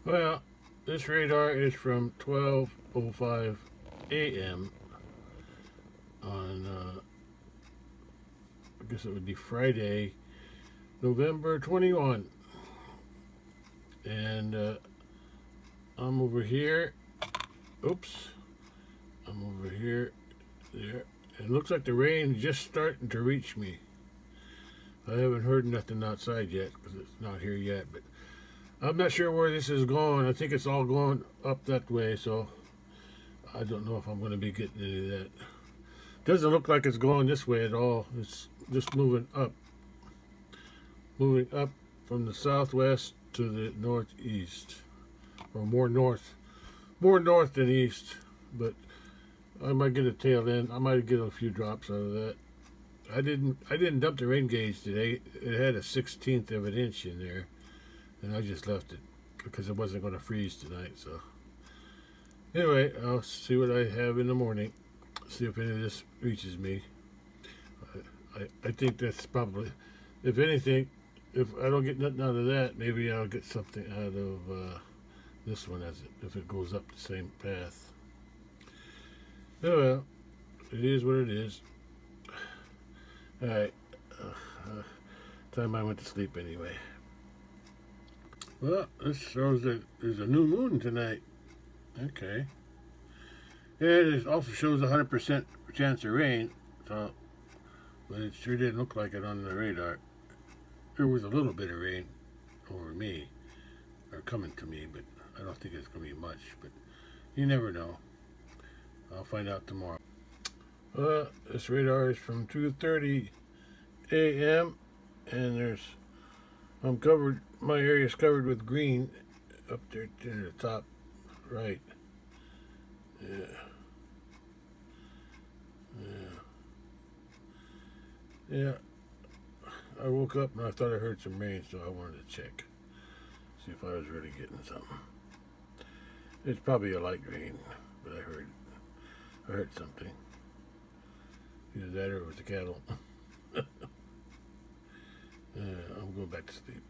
Well, this radar is from 12:05 a.m. on, I guess it would be Friday, November 21. And I'm over here. Oops. I'm over here. There. It looks like the rain is just starting to reach me. I haven't heard nothing outside yet because it's not here yet, but I'm not sure where this is going. I think it's all going up that way, so I don't know if I'm going to be getting any of that. Doesn't look like it's going this way at all. It's just moving up from the southwest to the northeast, or more north than east. But I might get a tail end. I might get a few drops out of that. I didn't dump the rain gauge today. It had a 1/16 of an inch in there, and I just left it because it wasn't going to freeze tonight. So anyway, I'll see what I have in the morning. See if any of this reaches me. I think that's probably, if anything, if I don't get nothing out of that, maybe I'll get something out of this one if it goes up the same path. Oh well, it is what it is. All right, time I went to sleep anyway. Well, this shows that there's a new moon tonight. Okay. Yeah, it also shows 100% chance of rain, so, but it sure didn't look like it on the radar. There was a little bit of rain over me, or coming to me, but I don't think it's going to be much, but you never know. I'll find out tomorrow. This radar is from 2:30 a.m. and my area is covered with green up there in the top right. Yeah. I woke up and I thought I heard some rain, so I wanted to check, see if I was really getting something. It's probably a light rain, but I heard something. Either that or it was the cattle. I'm going back to sleep.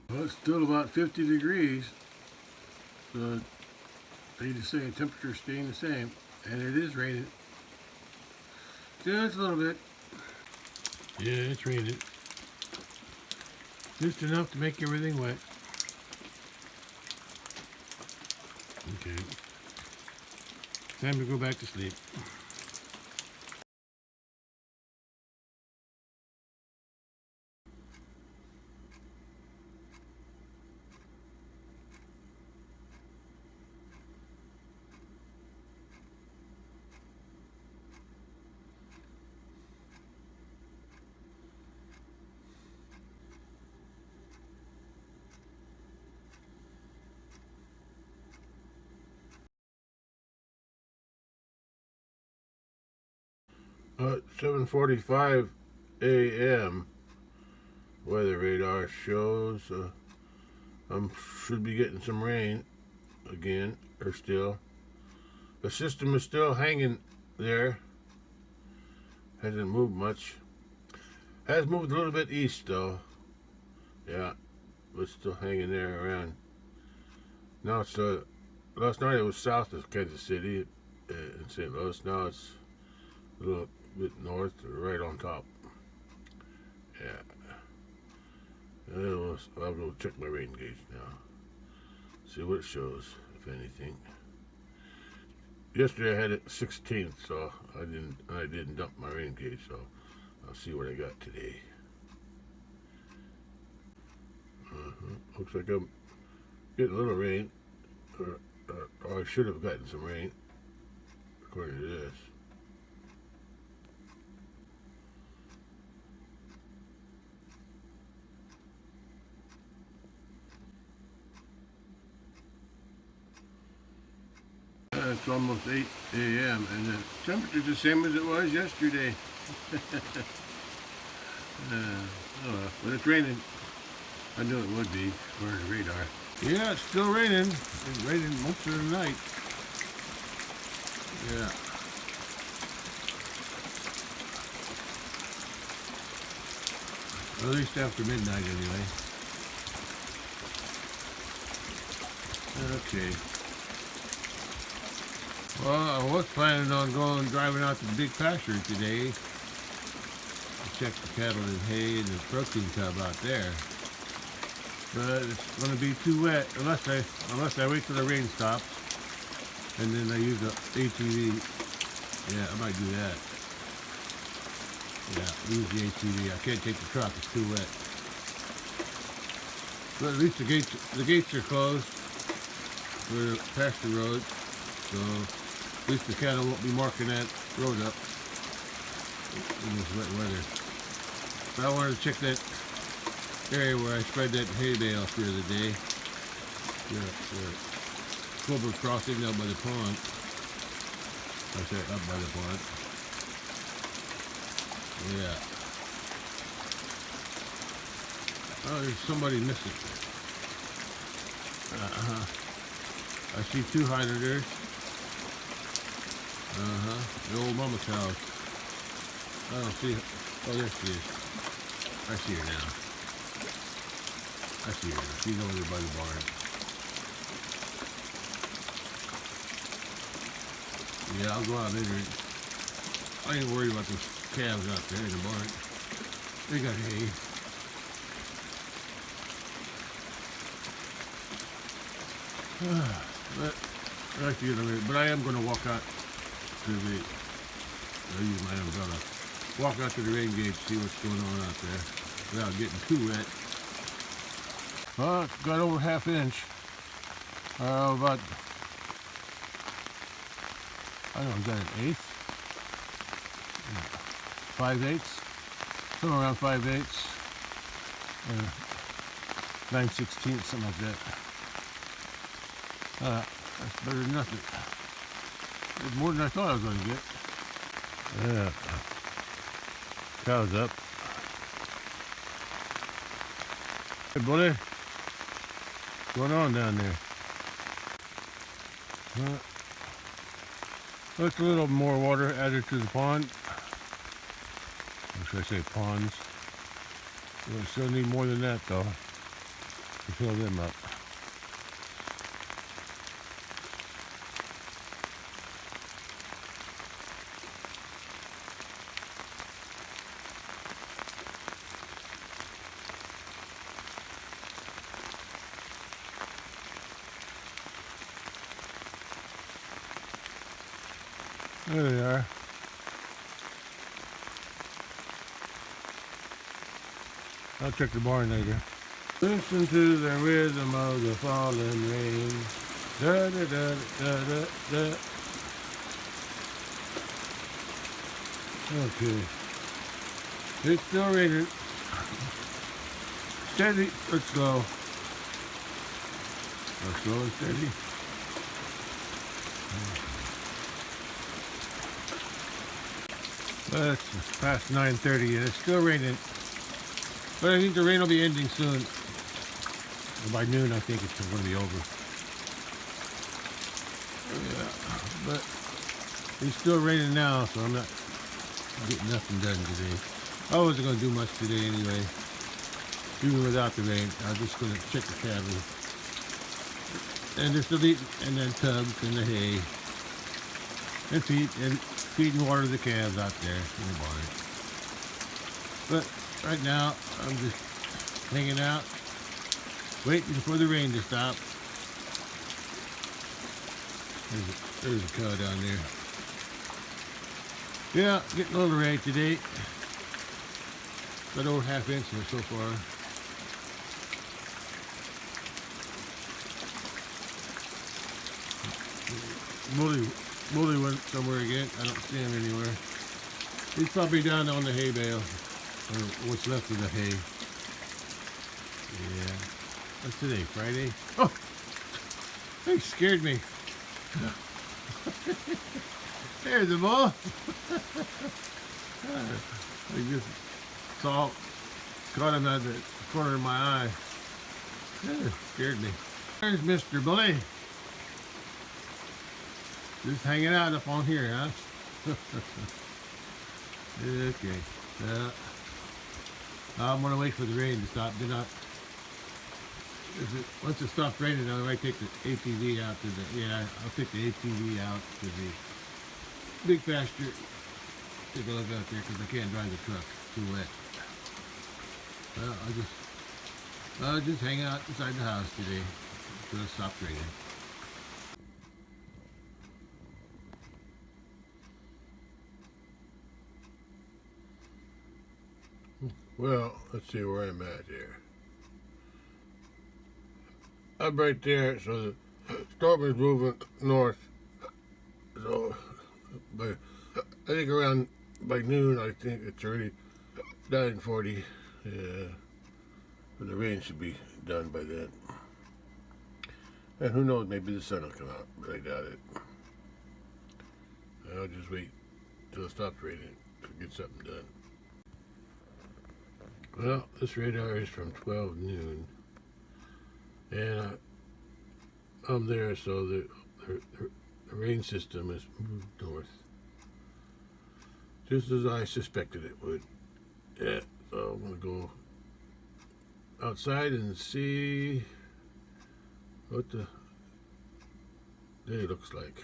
Well, it's still about 50 degrees. So they just say temperature staying the same, and it is raining. Just a little bit. Yeah, it's raining. Just enough to make everything wet. Okay. Time to go back to sleep. At 7:45 a.m. weather radar shows I should be getting some rain again, or still. The system is still hanging there. Hasn't moved much. Has moved a little bit east though. Yeah, but still hanging there around. Now it's last night it was south of Kansas City in St. Louis. Now it's a little bit north, right on top. Yeah. I'll go check my rain gauge now. See what it shows, if anything. Yesterday I had it 16th, so I didn't dump my rain gauge, so I'll see what I got today. Looks like I'm getting a little rain, or I should have gotten some rain, according to this. It's almost 8 a.m. and the temperature's the same as it was yesterday. But it's raining. I knew it would be, according to the radar. Yeah, it's still raining. It's raining most of the night. Yeah. At least after midnight, anyway. Okay. Well, I was planning on driving out to the big pasture today to check the cattle and hay and the protein tub out there. But it's going to be too wet unless I wait till the rain stops and then I use the ATV. Yeah, I might do that. Yeah, use the ATV. I can't take the truck; it's too wet. But at least the gates are closed for the pasture road, so at least the cattle won't be marking that road up in this wet weather. But I wanted to check that area where I spread that hay bale the other day. The Cobra crossing down by the pond. I said up by the pond. Yeah. Oh, there's somebody missing. I see two hiders. The old mama cows. I don't see her. Oh, there she is. I see her now. She's over there by the barn. Yeah, I'll go out later. I ain't worried about those calves out there in the barn. They got hay. But I am going to walk out to the. I'll use my umbrella. Walk out to the rain gauge, see what's going on out there without getting too wet. Well, it's got over ½ inch. About, I don't know, is that an eighth? 5/8, somewhere around 5/8, 9/16, something like that. That's better than nothing. It's more than I thought I was going to get. Yeah. Cow's up. Hey, buddy. What's going on down there? Looks a little more water added to the pond. Or should I say ponds? We'll still need more than that though to fill them up. There they are. I'll check the barn later. Listen to the rhythm of the falling rain. Da da da da da da. Okay. It's still raining. Steady but slow. Slow and steady. Well, it's past 9:30 and it's still raining. But I think the rain will be ending soon. By noon, I think it's going to be over. Yeah, but it's still raining now, so I'm not getting nothing done today. I wasn't going to do much today anyway, even without the rain. I was just going to check the cattle and just delete and then tubs and the hay and feed and water the calves out there in the barn. But right now, I'm just hanging out, waiting for the rain to stop. There's a cow down there. Yeah, getting a little rain today. Got over ½ inch so far. Mully went somewhere again. I don't see him anywhere. He's probably down on the hay bale, or what's left of the hay. Yeah. What's today? Friday? Oh! He scared me. There's the ball. I just caught him at the corner of my eye. Scared me. There's Mr. Bully. Just hanging out up on here, huh? Okay. I'm gonna wait for the rain to stop. Then Once it stops raining, I might take the ATV out to the, I'll take the ATV out to the big pasture. Take a look out there because I can't drive the truck. It's too wet. Well, I'll just hang out inside the house today until it stops raining. Well, let's see where I'm at here. I'm right there, so the storm is moving north. So, I think around by noon, I think it's already 9:40. Yeah, the rain should be done by then. And who knows, maybe the sun will come out, but I doubt it. I'll just wait till it stops raining to get something done. Well, this radar is from 12 noon, and I'm there, so the rain system is moved north, just as I suspected it would. Yeah, so I'm gonna go outside and see what the day looks like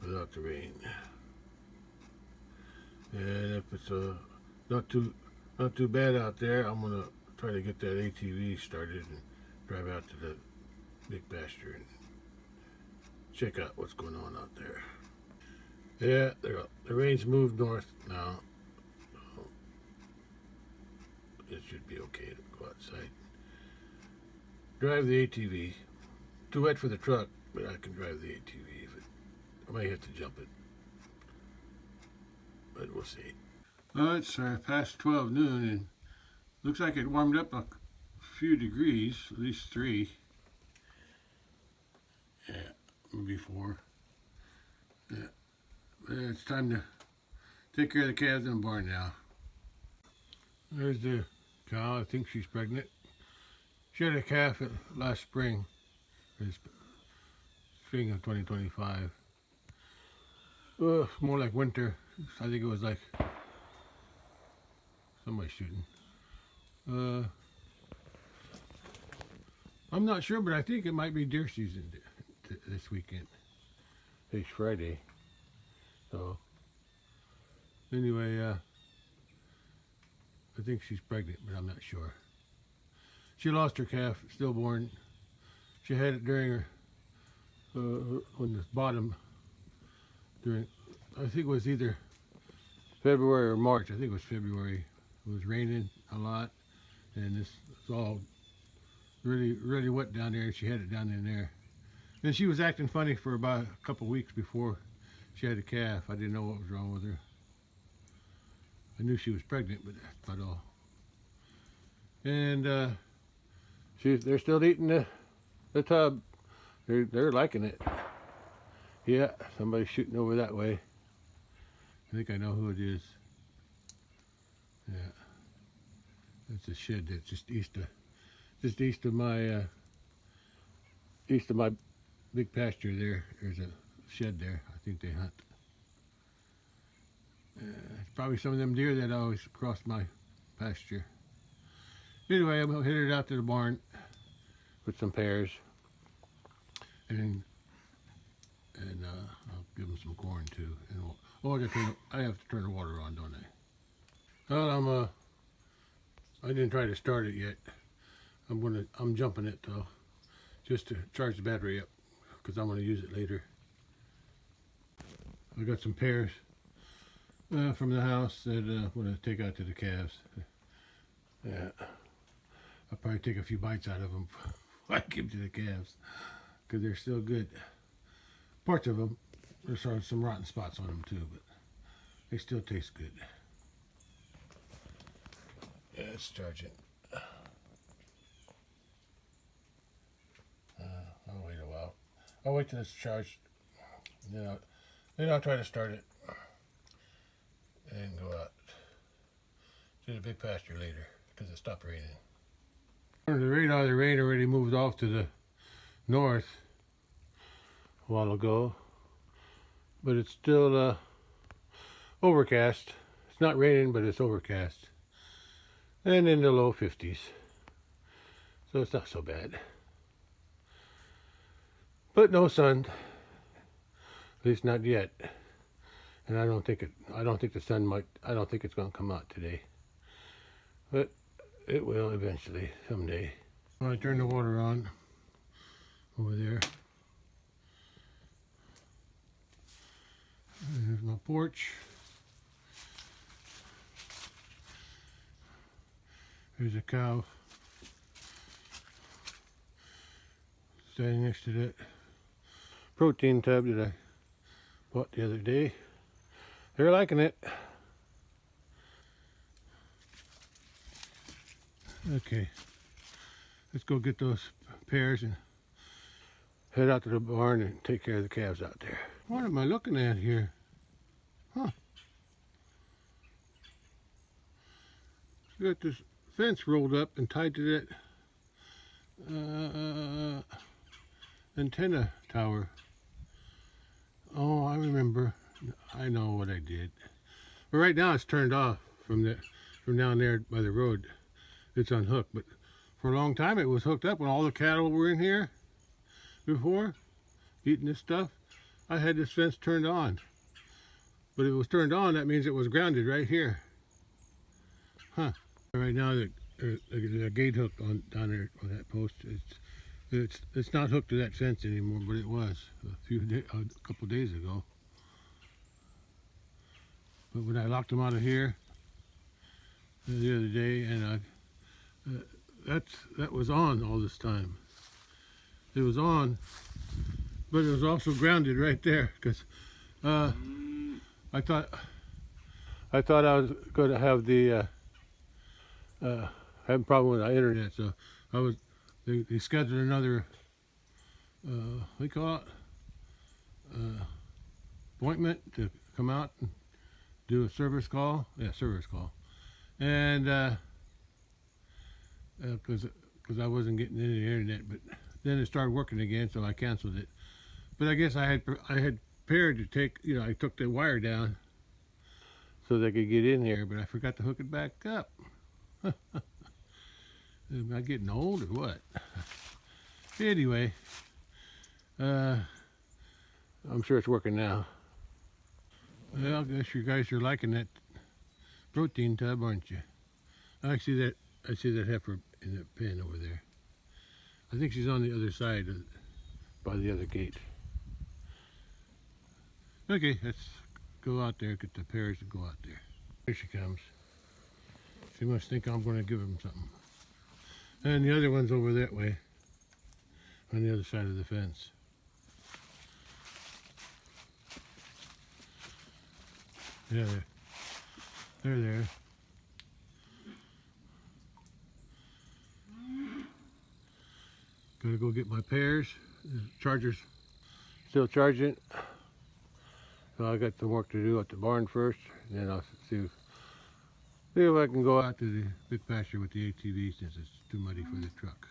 without the rain. And if it's not too bad out there, I'm gonna try to get that ATV started and drive out to the big pasture and check out what's going on out there. Yeah, the rain's moved north now. So it should be okay to go outside. Drive the ATV. Too wet for the truck, but I can drive the ATV. I might have to jump it, but we'll see. Well, it's past 12 noon, and looks like it warmed up a few degrees, at least 3. Yeah, maybe 4. Yeah, but it's time to take care of the calves in the barn now. There's the cow. I think she's pregnant. She had a calf last spring, spring of 2025. More like winter. I think it was like somebody shooting. I'm not sure, but I think it might be deer season this weekend. It's Friday. So, anyway, I think she's pregnant, but I'm not sure. She lost her calf, stillborn. She had it during her, on the bottom, during, I think it was either February or March. I think it was February. It was raining a lot, and it's all really wet down there, and she had it down in there. Then she was acting funny for about a couple weeks before she had a calf. I didn't know what was wrong with her. I knew she was pregnant, but that's about all. And they're still eating the tub. They're liking it. Yeah, somebody's shooting over that way. I think I know who it is. Yeah, that's a shed that's just east of my big pasture. There's a shed there. I think they hunt. It's probably some of them deer that always cross my pasture. Anyway, I'm gonna head it out to the barn with some pears, and I'll give them some corn too. And I have to turn the water on, don't I? Well, I didn't try to start it yet. I'm jumping it though, just to charge the battery up, because I'm gonna use it later. I got some pears from the house that I'm gonna take out to the calves. Yeah, I'll probably take a few bites out of them before I give to the calves, because they're still good. Parts of them, there's some rotten spots on them too, but they still taste good. Yeah, it's charging. I'll wait a while. I'll wait till it's charged. Then I'll try to start it and go out to the big pasture later, because it stopped raining. The rain already moved off to the north a while ago, but it's still overcast. It's not raining, but it's overcast, and in the low 50s. So it's not so bad. But no sun, at least not yet. And I don't think the sun might. I don't think it's going to come out today. But it will eventually, someday. I turn the water on over there. There's my porch. There's a cow standing next to that protein tub that I bought the other day. They're liking it. Okay, let's go get those pears and head out to the barn and take care of the calves out there. What am I looking at here? Huh. Got this fence rolled up and tied to that antenna tower. Oh, I remember. I know what I did. But right now it's turned off from down there by the road. It's unhooked, but for a long time it was hooked up when all the cattle were in here before eating this stuff. I had this fence turned on, but it was turned on. That means it was grounded right here. Huh. Right now the gate hook on down there on that post. It's not hooked to that fence anymore, but it was a couple days ago. But when I locked them out of here the other day, and that was on all this time. It was on, but it was also grounded right there because I thought I was going to have the having a problem with the internet, so they scheduled another what do you call it, appointment to come out and do a service call. Yeah, service call, and because I wasn't getting any internet, but then it started working again, so I canceled it. But I guess I had prepared to take, I took the wire down so they could get in here, but I forgot to hook it back up. Am I getting old or what? Anyway, I'm sure it's working now. Well, I guess you guys are liking that protein tub, aren't you? I see that heifer in that pen over there. I think she's on the other side by the other gate. Okay, let's go out there, get the pears and go out there. Here she comes. She must think I'm going to give them something. And the other one's over that way, on the other side of the fence. Yeah, they're there. Gotta go get my pears. The charger's still charging. So I got some work to do at the barn first, and then I'll see if I can go out to the big pasture with the ATV since it's too muddy for the truck.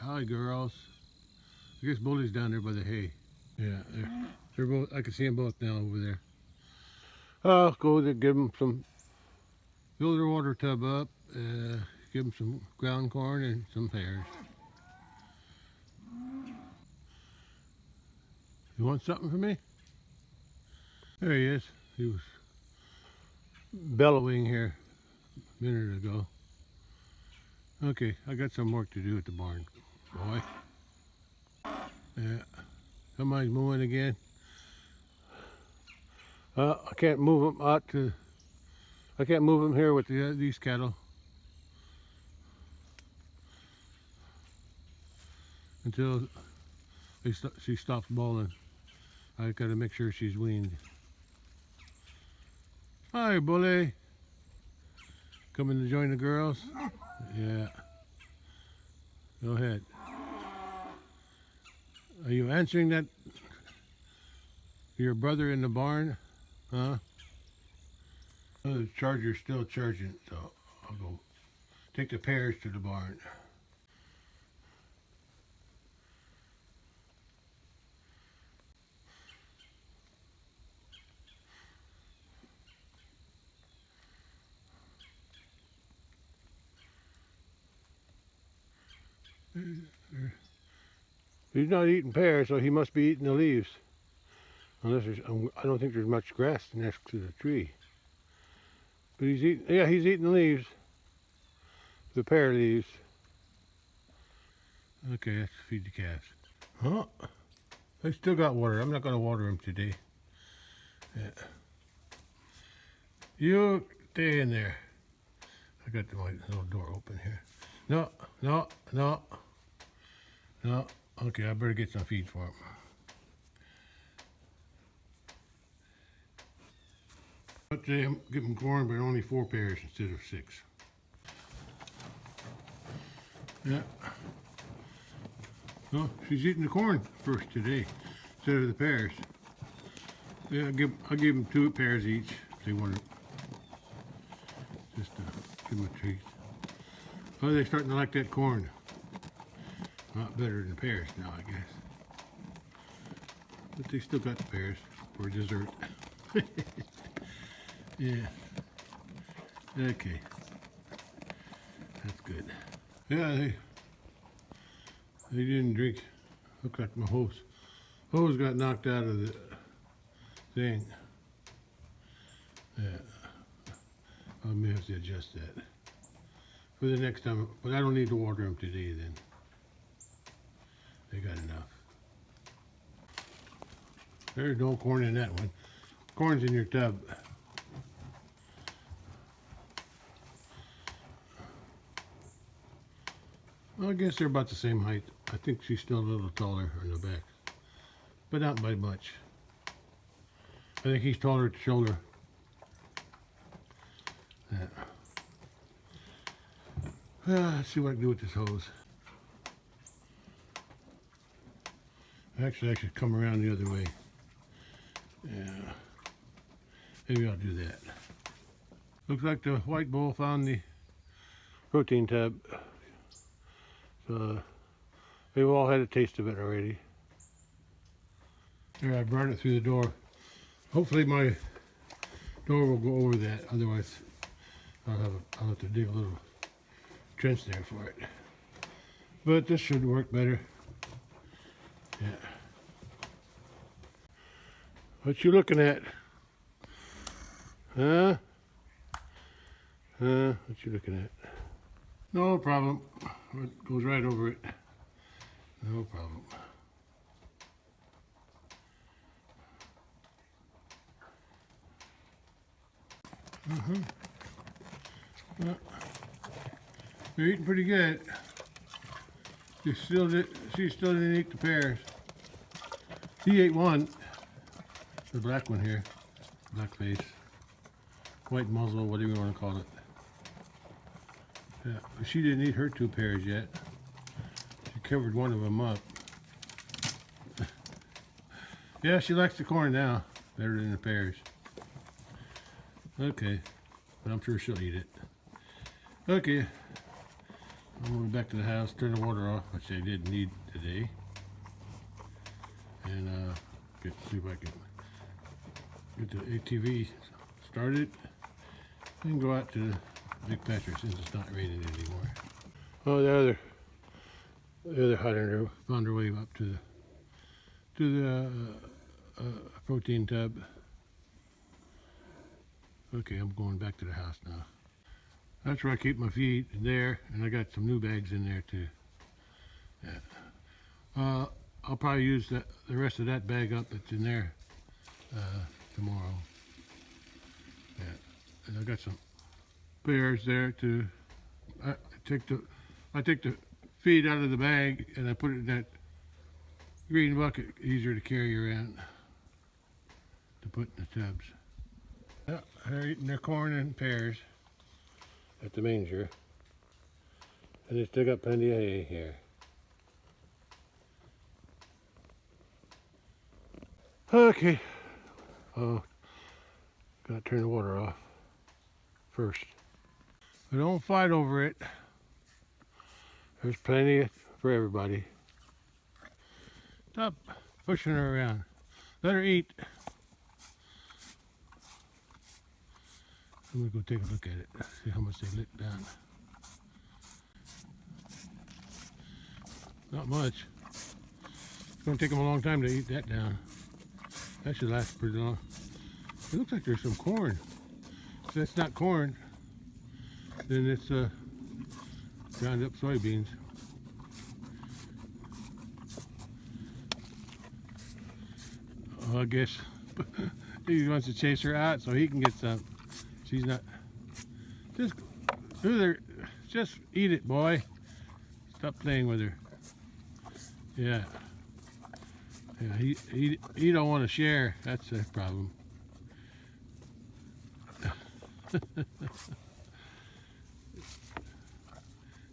Hi girls. I guess Bully's down there by the hay. Yeah, they're both. I can see them both now over there. I'll go to give them some, fill their water tub up, give them some ground corn and some pears. You want something from me? There he is. He was bellowing here a minute ago. Okay, I got some work to do at the barn, boy. Yeah, somebody's mooing again. I can't move them out to. I can't move them here with these cattle until she stops bawling. I gotta make sure she's weaned. Hi, Bully. Coming to join the girls? Yeah. Go ahead. Are you answering that? Your brother in the barn? Huh? Oh, the charger's still charging, so I'll go take the pears to the barn. He's not eating pears, so he must be eating the leaves. Unless there's, I don't think there's much grass next to the tree. But he's eating, yeah, he's eating the leaves. The pear leaves. Okay, let's feed the calves. Huh? I still got water. I'm not going to water them today. Yeah. You stay in there. I got my little door open here. No, no, no, no. Okay, I better get some feed for him. But today I'm giving corn, but only 4 pears instead of 6. Yeah. Oh, she's eating the corn first today instead of the pears. Yeah, I'll give them 2 pears each if they want it. Just to give them a treat. Oh, they're starting to like that corn. A lot better than pears now, I guess. But they still got the pears for dessert. Yeah. Okay. That's good. Yeah, they didn't drink. Looked like my hose got knocked out of the thing. Yeah. I may have to adjust that for the next time. But I don't need to water them today then. They got enough. There's no corn in that one. Corn's in your tub. Well, I guess they're about the same height. I think she's still a little taller in the back, but not by much. I think he's taller at the shoulder. Yeah. Let's see what I can do with this hose. Actually, I should come around the other way. Yeah. Maybe I'll do that. Looks like the white bull found the protein tub. So we've all had a taste of it already. Here, I brought it through the door. Hopefully my door will go over that. Otherwise, I'll have to dig a little trench there for it. But this should work better. Yeah. What you looking at? Huh? What you looking at? No problem. It goes right over it. No problem. Well, you're eating pretty good. She still didn't eat the pears. He ate one. The black one here. Black face. White muzzle, whatever you want to call it. Yeah, she didn't eat her 2 pears yet. She covered one of them up. Yeah, she likes the corn now, better than the pears. Okay, but I'm sure she'll eat it. Okay, I'm going back to the house, turn the water off, which I didn't need today. And see if I can get the ATV started and go out to the big pasture since it's not raining anymore. Oh, the other hunter found her way up to the protein tub. Okay, I'm going back to the house now. That's where I keep my feed, there, and I got some new bags in there too. Yeah. I'll probably use the rest of that bag up that's in there tomorrow. Yeah, and I got some pears there to. I take the feed out of the bag and I put it in that green bucket, easier to carry around to put in the tubs. Yeah, they're eating their corn and pears at the manger, and they still got plenty of hay here. Okay. Oh, gotta turn the water off first. But don't fight over it. There's plenty for everybody. Stop pushing her around. Let her eat. I'm gonna go take a look at it, see how much they licked down. Not much. It's going to take them a long time to eat that down. That should last pretty long. It looks like there's some corn. If that's not corn, then it's ground up soybeans. Oh, I guess he wants to chase her out so he can get some. She's not. Just eat it, boy. Stop playing with her. Yeah. Yeah, he don't want to share. That's the problem.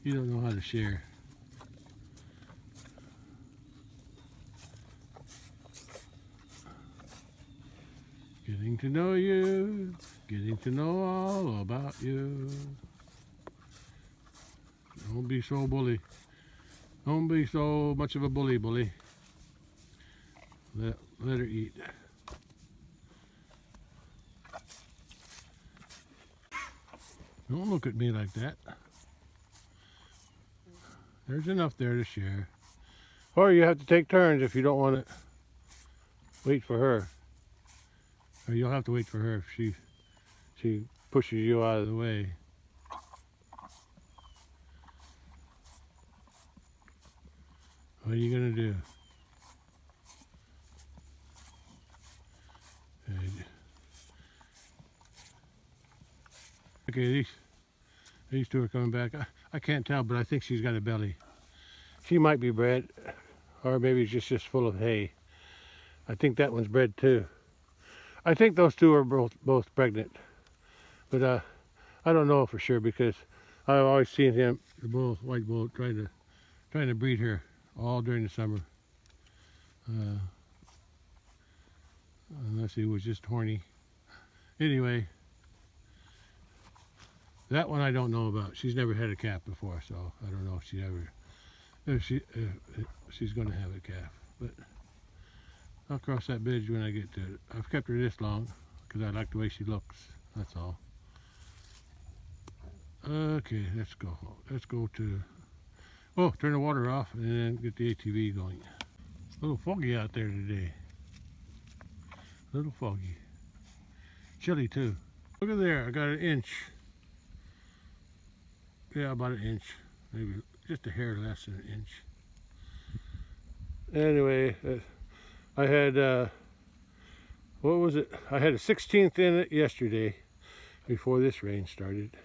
You don't know how to share. Getting to know you, getting to know all about you. Don't be so bully. Don't be so much of a bully. Let her eat. Don't look at me like that. There's enough there to share. Or you have to take turns if you don't want to wait for her. Or you'll have to wait for her if she pushes you out of the way. What are you gonna do? Okay, these two are coming back. I can't tell, but I think she's got a belly. She might be bred, or maybe it's just full of hay. I think that one's bred too. I think those two are both pregnant, but I don't know for sure because I've always seen him, the bull, white bull, trying to breed her all during the summer. Unless he was just horny. Anyway, that one I don't know about. She's never had a calf before, so I don't know if she's going to have a calf. But I'll cross that bridge when I get to it. I've kept her this long because I like the way she looks. That's all. Okay, let's go. Let's go to. Oh, turn the water off and then get the ATV going. A little foggy out there today. A little foggy. Chilly too. Look at there, I got an inch. Yeah, about an inch. Maybe just a hair less than an inch. Anyway, I had, what was it? I had a 16th in it yesterday before this rain started.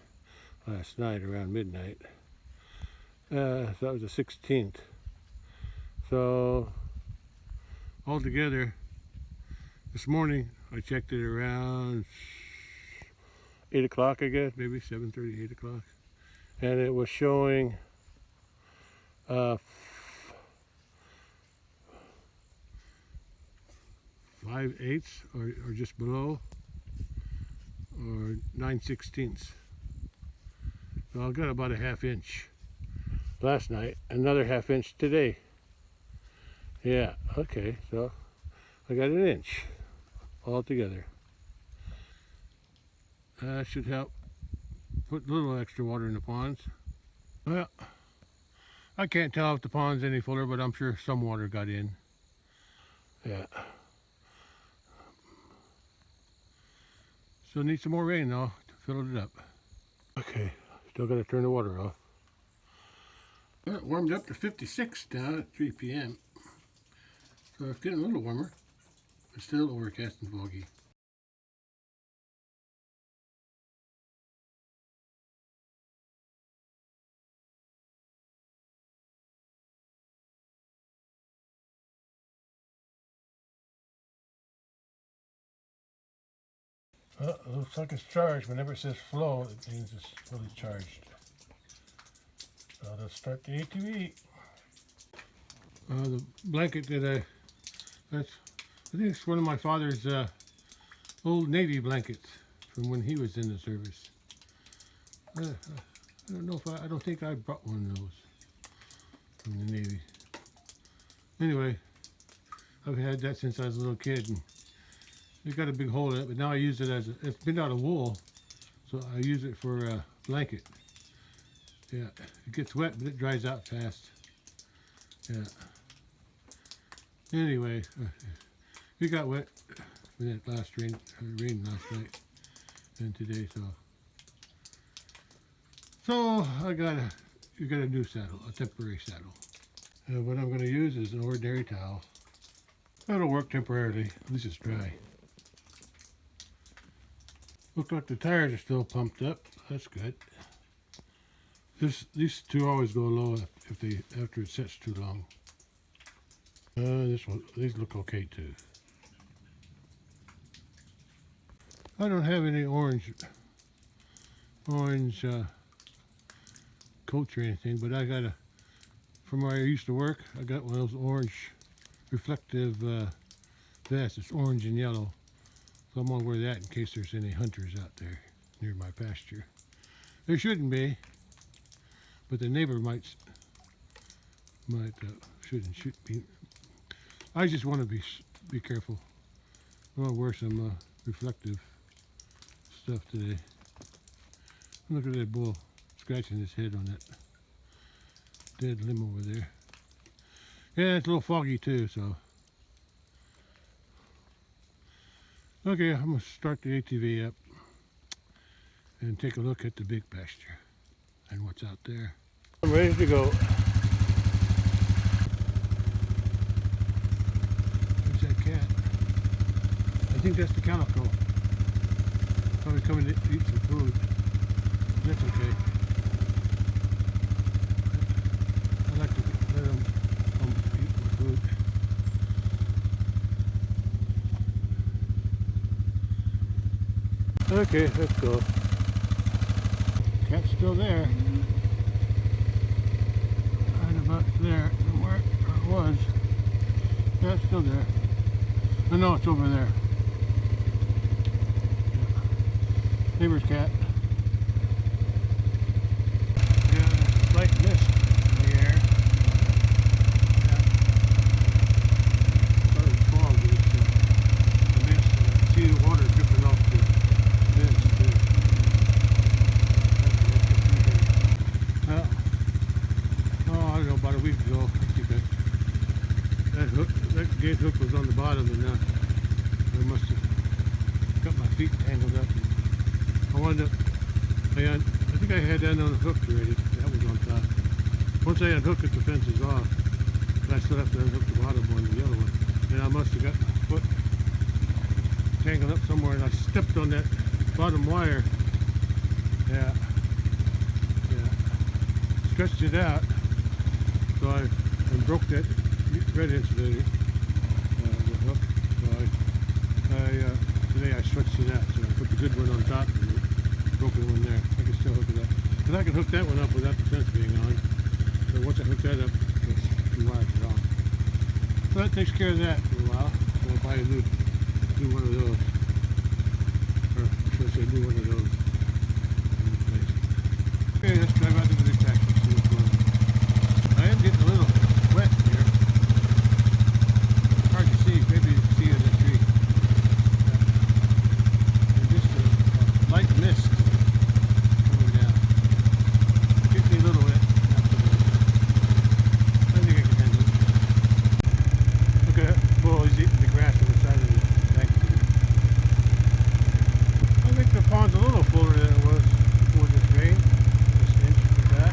Last night around midnight. So that was the 16th. So altogether, this morning I checked it around 8 o'clock, I guess, maybe 7:30, 8 o'clock. And it was showing 5/8 or just below, or 9/16. So I got about a half inch last night, another half inch today. Yeah, okay, so I got an inch all together. That should help put a little extra water in the ponds. Well, I can't tell if the pond's any fuller, but I'm sure some water got in. Yeah. Still need some more rain though to fill it up. Okay, still got to turn the water off. Well, it warmed up to 56 now at 3 p.m. So it's getting a little warmer, but still overcast and foggy. Well, it looks like it's charged. Whenever it says flow, it means it's fully charged. So let's start the ATV. The blanket that I think it's one of my father's old Navy blankets from when he was in the service. I don't know if I don't think I brought one of those from the Navy. Anyway, I've had that since I was a little kid, and it's got a big hole in it, but now I use it it's been out of wool, so I use it for a blanket. Yeah, it gets wet, but it dries out fast. Yeah. Anyway, it got wet with that last rain last night and today, so you got a new saddle, a temporary saddle. What I'm going to use is an ordinary towel. That'll work temporarily. At least it's dry. Look like the tires are still pumped up. That's good. These two always go low after it sets too long. These look okay too. I don't have any orange coats or anything, but I got from where I used to work, I got one of those orange reflective vests. It's orange and yellow. So I'm gonna wear that in case there's any hunters out there near my pasture. There shouldn't be, but the neighbor might shouldn't shoot me. I just want to be careful. I want to wear some reflective stuff today. Look at that bull scratching his head on that dead limb over there. Yeah, it's a little foggy too, so. Okay, I'm going to start the ATV up and take a look at the big pasture and what's out there. I'm ready to go. What's that cat? I think that's the calico. Probably coming to eat some food. That's okay. I like to let them come eat my food. Okay, let's go. Cat's still there. Right about there, where it was. Cat's still there. Oh no, it's over there. Yeah. Neighbor's cat. Yeah, there's light mist in the air. Yeah. Sort of fog, but it's the mist. I can see the water dripping off the I don't know, about a week ago, I think that gate hook was on the bottom, and I must have got my feet tangled up. I think I had that on the hook already. That was on top. Once I unhook it, the fence is off. But I still have to unhook the bottom one, the other one. And I must have got my foot tangled up somewhere, and I stepped on that bottom wire. Yeah. Stretched it out, so I broke that red insulator, the hook. So today I stretched it out, so I put the good one on top and the broken one there. I can still hook it up, because I can hook that one up without the fence being on. So once I hook that up, those two wires are on. So that takes care of that for a while. So I'll buy a new one of those, or should I say new one of those. Okay, let's drive out to the big tractor and see what's going on. I am getting a little wet here. Hard to see, maybe you can see in the tree. There's just a light mist coming down. Getting me a little wet. I think I can handle it. Look at that bull, he's eating the grass on the side of the bank here. I think the pond's a little fuller than it was before this rain. Inch like that.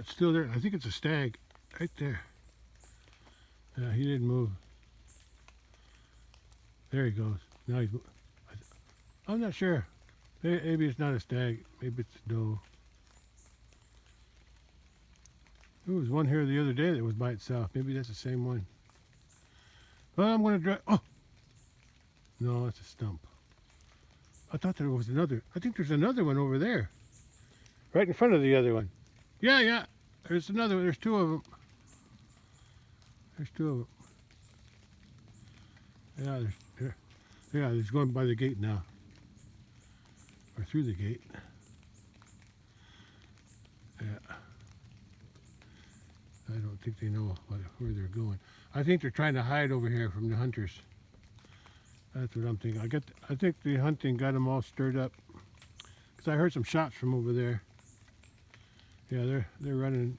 it's still there. I think it's a stag right there. Yeah, he didn't move. There he goes. Now he's. I'm not sure. Maybe it's not a stag. Maybe it's a doe. There was one here the other day that was by itself. Maybe that's the same one. Well, I'm going to drive. Oh! No, that's a stump. I thought there was another. I think there's another one over there. Right in front of the other one. Yeah, yeah. There's another one. There's two of them. There's two of them. Yeah, there's going by the gate now. Or through the gate. Yeah. I don't think they know where they're going. I think they're trying to hide over here from the hunters. That's what I'm thinking. I think the hunting got them all stirred up. Because I heard some shots from over there. Yeah, they're running.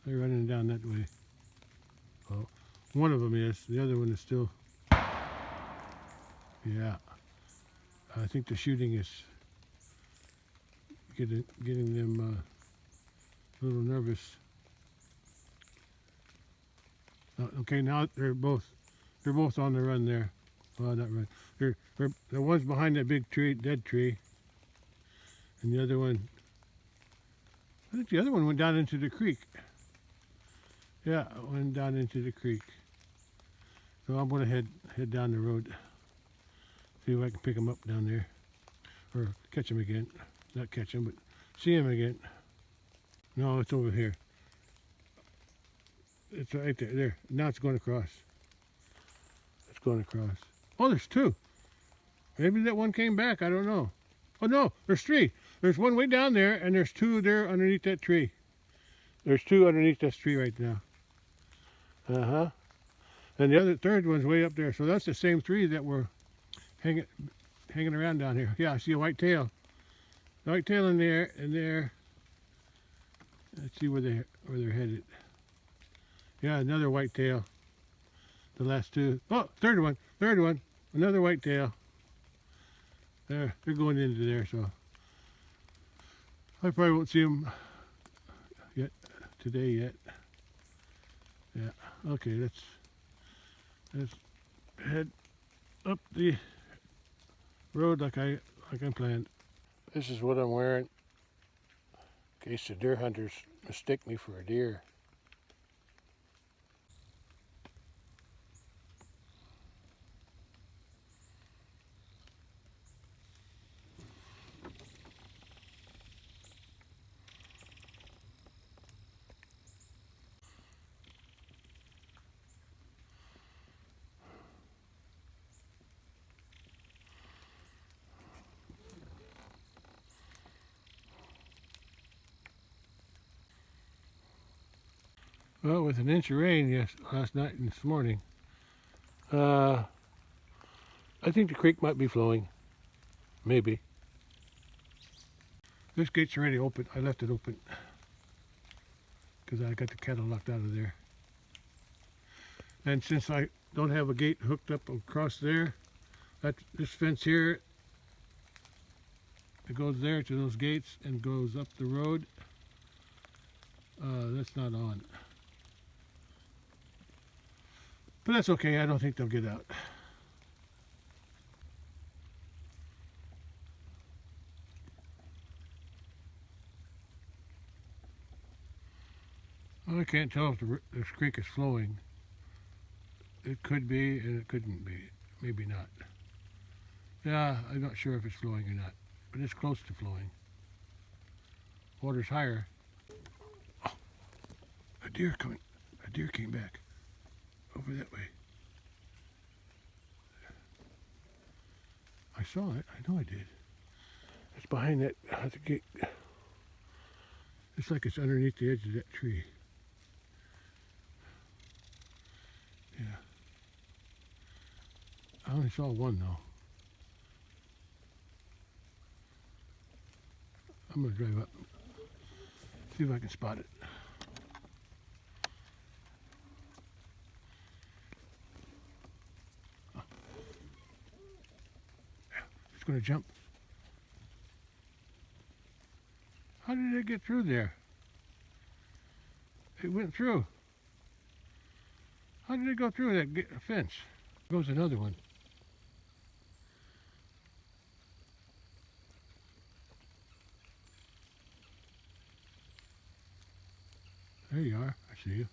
They're running down that way. Well, one of them is. The other one is still. Yeah. I think the shooting is getting them a little nervous. Okay, now they're both on the run there. Well, not run. The one's behind that big tree, dead tree, and the other one. I think the other one went down into the creek. Yeah, it went down into the creek. So I'm going to head down the road. See if I can pick him up down there, or catch him again. Not catch him, but see him again. No, it's over here. It's right there. There. Now it's going across. It's going across. Oh, there's two. Maybe that one came back. I don't know. Oh, no. There's three. There's one way down there, and there's two there underneath that tree. There's two underneath this tree right now. Uh-huh. And the third one's way up there. So that's the same three that were hanging around down here. Yeah, I see a white tail. White tail in there, and there. Let's see where they're headed. Yeah, another white tail. The last two. Oh, third one. Another white tail. They're going into there, so I probably won't see them today yet. Yeah. Okay, let's head up the road like I planned. This is what I'm wearing in case the deer hunters mistake me for a deer. Well, with an inch of rain last night and this morning, I think the creek might be flowing. Maybe. This gate's already open. I left it open because I got the cattle locked out of there. And since I don't have a gate hooked up across there, this fence here, it goes there to those gates and goes up the road. That's not on. But that's okay, I don't think they'll get out. Well, I can't tell if this creek is flowing. It could be and it couldn't be. Maybe not. Yeah, I'm not sure if it's flowing or not. But it's close to flowing. Water's higher. Oh, a deer came back. Over that way. I saw it. I know I did. It's behind that the gate. It's like it's underneath the edge of that tree. Yeah. I only saw one though. I'm gonna drive up. See if I can spot it. Going to jump. How did it get through there? It went through. How did it go through that fence? Goes another one. There you are. I see you.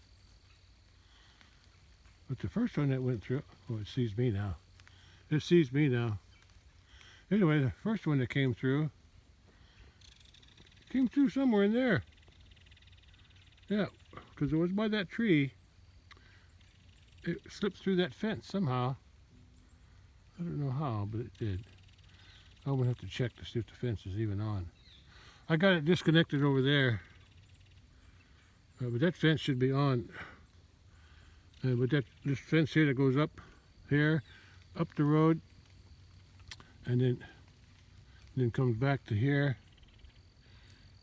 But the first one that went through, oh, it sees me now. It sees me now. Anyway, the first one that came through somewhere in there. Yeah, because it was by that tree. It slipped through that fence somehow. I don't know how, but it did. I'm going to have to check to see if the fence is even on. I got it disconnected over there. But that fence should be on. But this fence here that goes up here, up the road, and then comes back to here,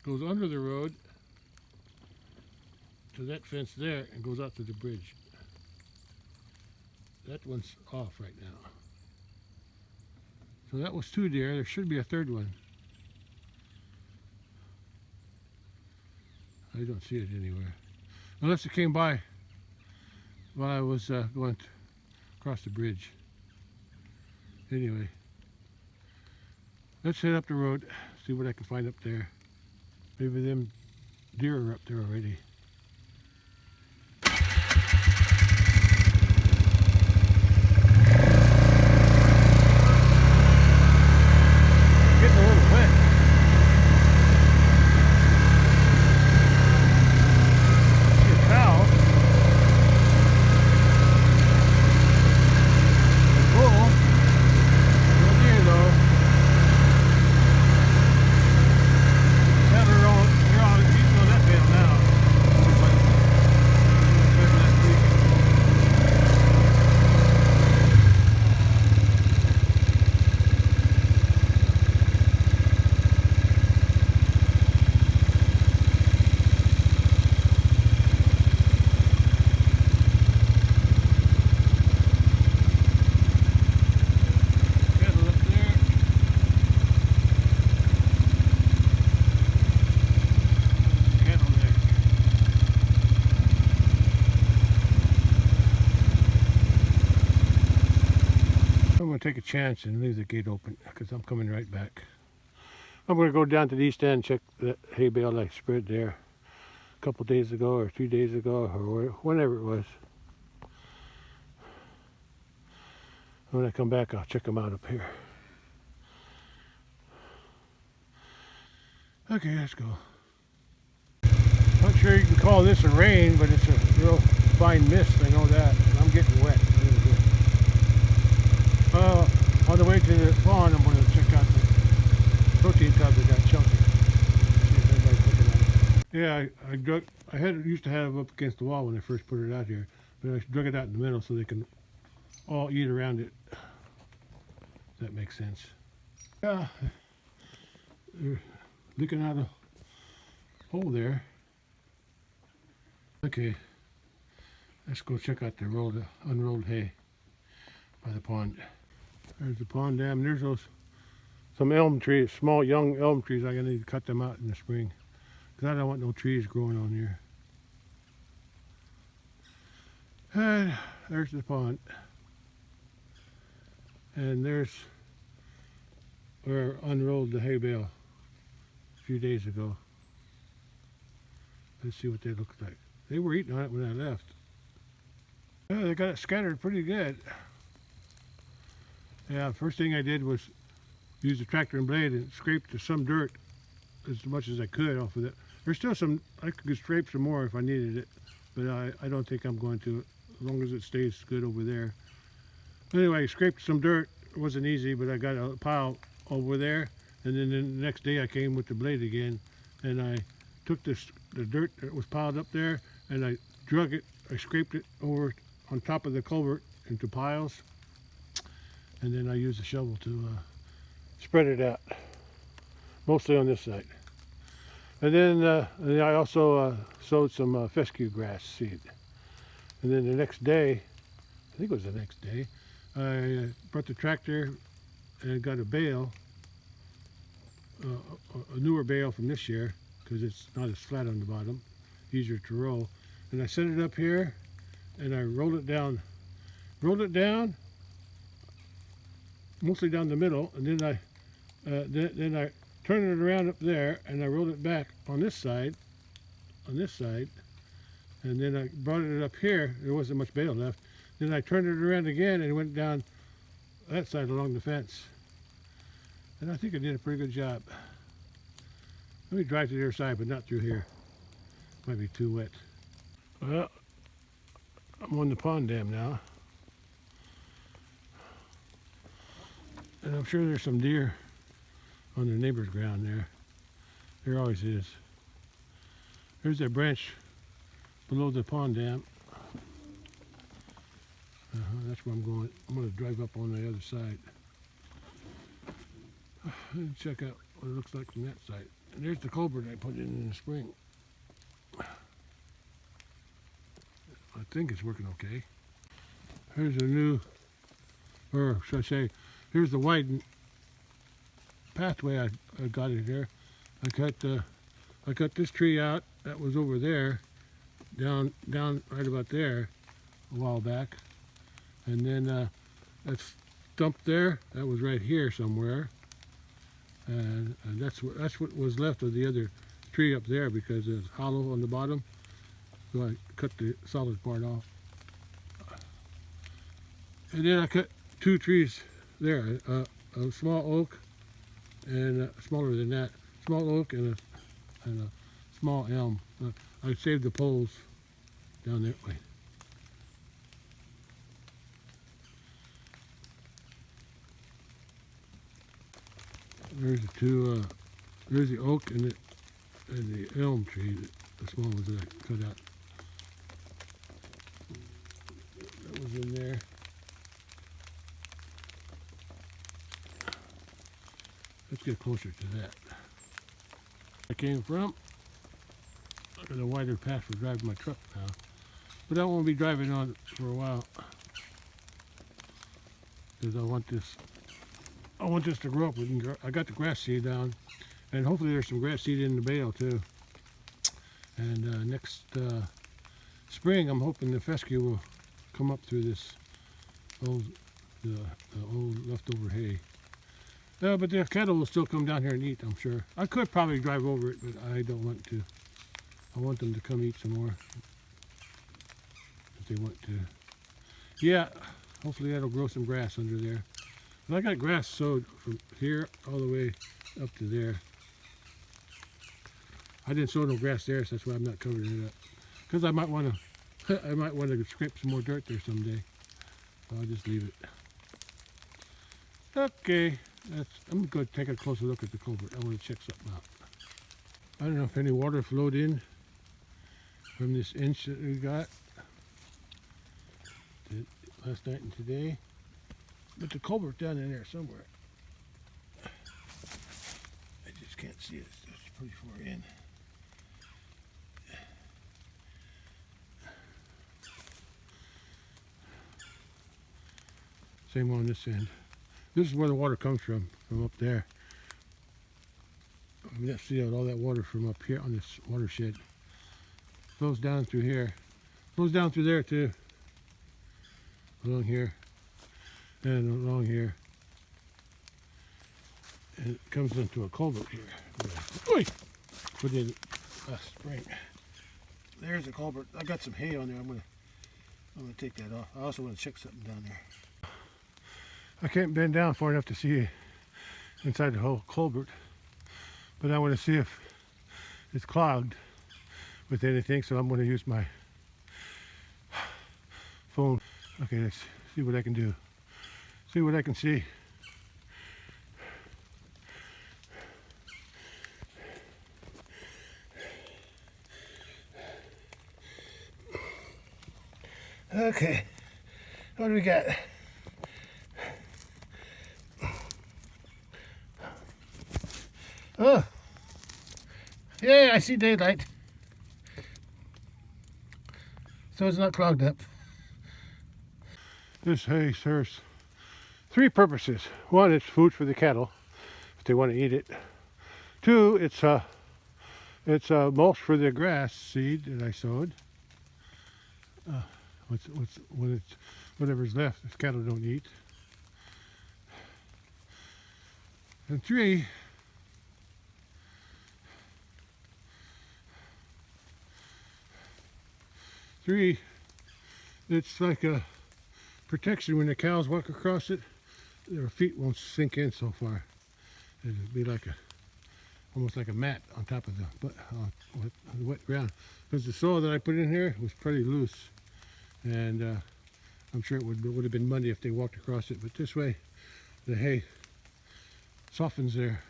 goes under the road to that fence there, and goes out to the bridge. That one's off right now. So that was 2 deer. There should be a third one. I don't see it anywhere. Unless it came by while I was going across the bridge. Anyway, let's head up the road, see what I can find up there. Maybe them deer are up there already. Getting a little wet. See a cow. A bull. No deer though. Yeah, they're on eating on that bale now. I'm going to take a chance and leave the gate open because I'm coming right back. I'm going to go down to the east end and check that hay bale I spread there a couple days ago or 3 days ago or whenever it was. When I come back, I'll check them out up here. Okay, let's go. Not sure you can call this a rain, but it's a real fine mist. I know that. I'm getting wet a little bit. On the way to the pond, I'm going to check out the protein tubs that got shelter. See if anybody's looking at it. Yeah, I used to have it up against the wall when I first put it out here, but I dug it out in the middle so they can all eat around it. If that makes sense. Yeah, they're licking out a hole there. Okay, let's go check out the unrolled hay by the pond. There's the pond dam. There's some elm trees, small young elm trees. I'm gonna need to cut them out in the spring because I don't want no trees growing on here. And there's the pond, and there's where I unrolled the hay bale a few days ago. Let's see what they look like. They were eating on it when I left. Yeah, they got it scattered pretty good. Yeah, first thing I did was use the tractor and blade and scrape some dirt as much as I could off of it. There's still some, I could scrape some more if I needed it, but I don't think I'm going to, as long as it stays good over there. Anyway, I scraped some dirt. It wasn't easy, but I got a pile over there, and then the next day I came with the blade again, and I took the dirt that was piled up there, and I drug it, I scraped it over on top of the culvert into piles, and then I used a shovel to spread it out, mostly on this side. And then I also sowed some fescue grass seed. And then the next day, I think it was the next day, I brought the tractor and got a bale, a newer bale from this year, because it's not as flat on the bottom, easier to roll. and I set it up here, and I rolled it down mostly down the middle, and then I turned it around up there, and I rolled it back on this side, and then I brought it up here. There wasn't much bale left. Then I turned it around again and went down that side along the fence. And I think I did a pretty good job. Let me drive to the other side, but not through here. Might be too wet. Well, I'm on the pond dam now. And I'm sure there's some deer on the neighbor's ground there. There always is. There's that branch below the pond dam. That's where I'm going. I'm going to drive up on the other side. And check out what it looks like from that side. And there's the culvert I put in the spring. I think it's working okay. Here's a new, or should I say, here's the widened pathway I got in here. I cut this tree out that was over there, down right about there, a while back, and then that stump there that was right here somewhere, and that's what was left of the other tree up there because it's hollow on the bottom. So I cut the solid part off, and then I cut two trees there, a small oak and smaller than that, small oak and a small elm. I saved the poles down that way. There's the two. There's the oak and the elm tree, the small ones that I cut out. That was in there. Let's get closer to that. I came from. I got a wider path for driving my truck now, but I won't be driving on it for a while because I want this to grow up. I got the grass seed down, and hopefully there's some grass seed in the bale too. And next spring, I'm hoping the fescue will come up through this old leftover hay. But the cattle will still come down here and eat, I'm sure. I could probably drive over it, but I don't want to. I want them to come eat some more if they want to. Yeah, hopefully that'll grow some grass under there. But I got grass sowed from here all the way up to there. I didn't sow no grass there, so that's why I'm not covering it up. Because I might want to scrape some more dirt there someday. So I'll just leave it. Okay. I'm going to take a closer look at the culvert. I want to check something out. I don't know if any water flowed in from this inch that we got last night and today, but the culvert down in there somewhere. I just can't see it. It's pretty far in. Same on this end. This is where the water comes from up there. I mean, let's see all that water from up here on this watershed. Flows down through here. Flows down through there too. Along here. And along here. And it comes into a culvert here. Oi! Put in last spring. There's a culvert. I got some hay on there. I'm gonna take that off. I also want to check something down there. I can't bend down far enough to see inside the whole culvert, but I want to see if it's clogged with anything, so I'm going to use my phone. Okay, let's see what I can do. See what I can see. Okay, what do we got? Oh, yeah, I see daylight. So it's not clogged up. This hay serves three purposes. One, it's food for the cattle if they want to eat it. Two, it's mulch for the grass seed that I sowed. Whatever's left, the cattle don't eat. And three, it's like a protection when the cows walk across it. Their feet won't sink in so far. It'll be like almost like a mat on top of the wet ground. Because the soil that I put in here was pretty loose, and I'm sure it would have been muddy if they walked across it. But this way, the hay softens their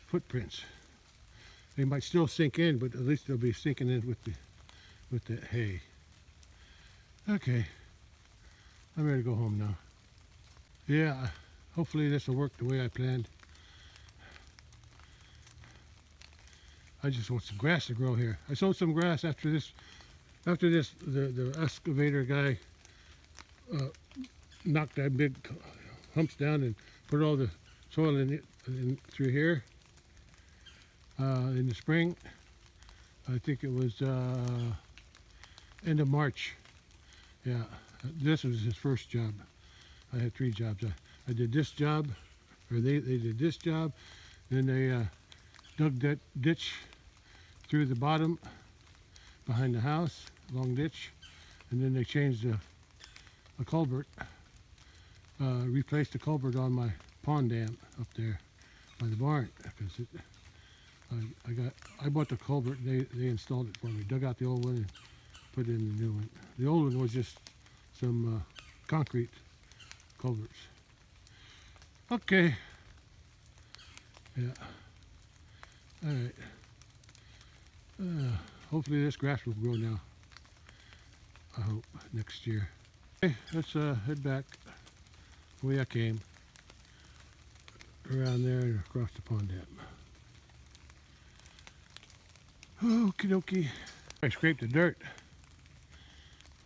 footprints. They might still sink in, but at least they'll be sinking in with the hay. Okay, I'm ready to go home now. Yeah, hopefully this will work the way I planned. I just want some grass to grow here. I sowed some grass after this. The excavator guy knocked that big humps down and put all the soil in through here in the spring. I think it was end of March. Yeah, this was his first job. I had 3 jobs. I did this job, or they did this job, then they dug that ditch through the bottom behind the house, long ditch, and then they changed a culvert, replaced the culvert on my pond dam up there by the barn, because I bought the culvert, and they installed it for me, dug out the old one and put in the new one. The old one was just some concrete culverts. Okay. Yeah. All right. Hopefully this grass will grow now. I hope next year. Okay, let's head back the way I came. Around there and across the pond dam. Okie dokie. I scraped the dirt.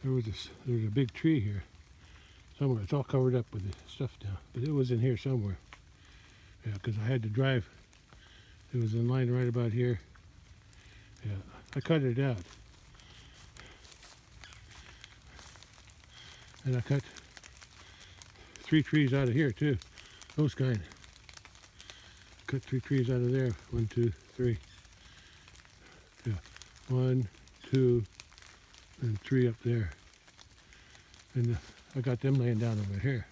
There was a big tree here somewhere. It's all covered up with the stuff now, but it was in here somewhere. Yeah, because I had to drive. It was in line right about here. Yeah, I cut it out. And I cut 3 trees out of here too. Those kind. Cut 3 trees out of there. 1, 2, 3. Yeah. 1, 2, and 3 up there. And I got them laying down over here.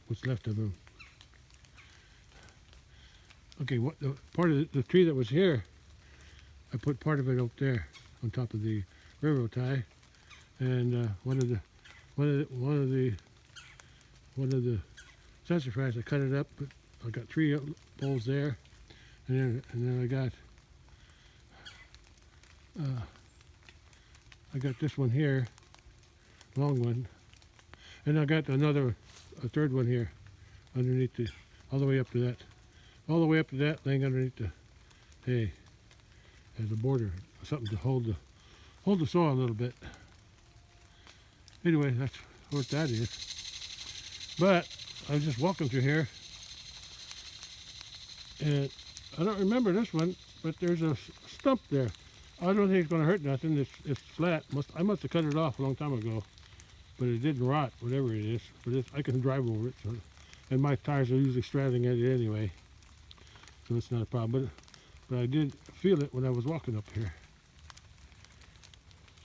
What's left of them. Okay, part of the tree that was here, I put part of it up there on top of the railroad tie, and one of the sassafras, I cut it up. But I got 3 poles there, and then I got this one here, long one, and I got a 3rd one here, underneath all the way up to that, laying underneath the hay as a border, something to hold the soil a little bit. Anyway, that's what that is. But I was just walking through here, and I don't remember this one, but there's a stump there. I don't think it's going to hurt nothing. It's flat. I must have cut it off a long time ago, but it didn't rot, whatever it is. But I can drive over it, so, and my tires are usually straddling at it anyway, so it's not a problem. But I did feel it when I was walking up here.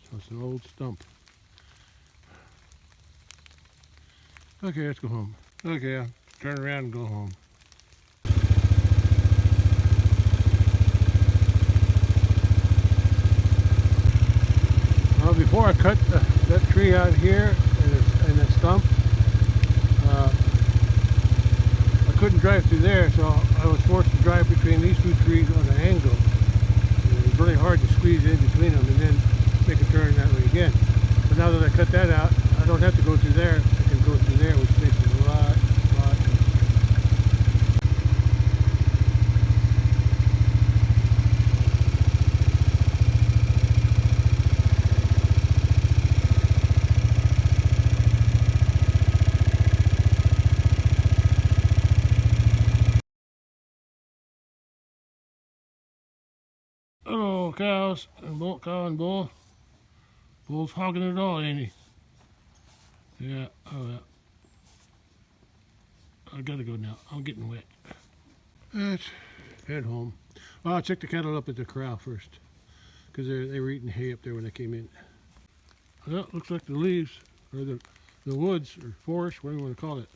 So it's an old stump. Okay, let's go home. Okay, I'll turn around and go home. Well, before I cut that tree out here and that stump, I couldn't drive through there, so I was forced to drive between these 2 trees on an angle. It was really hard to squeeze in between them and then make a turn that way again. But now that I cut that out, I don't have to go through there. I can go through there, which makes it a lot easier. Hello, cows and cow and bull. Bull's hogging it all, ain't he? Yeah, oh yeah. I gotta go now. I'm getting wet. Let's head home. Well, I'll check the cattle up at the corral first, because they were eating hay up there when I came in. Well, looks like the leaves, or the woods, or forest, whatever you want to call it.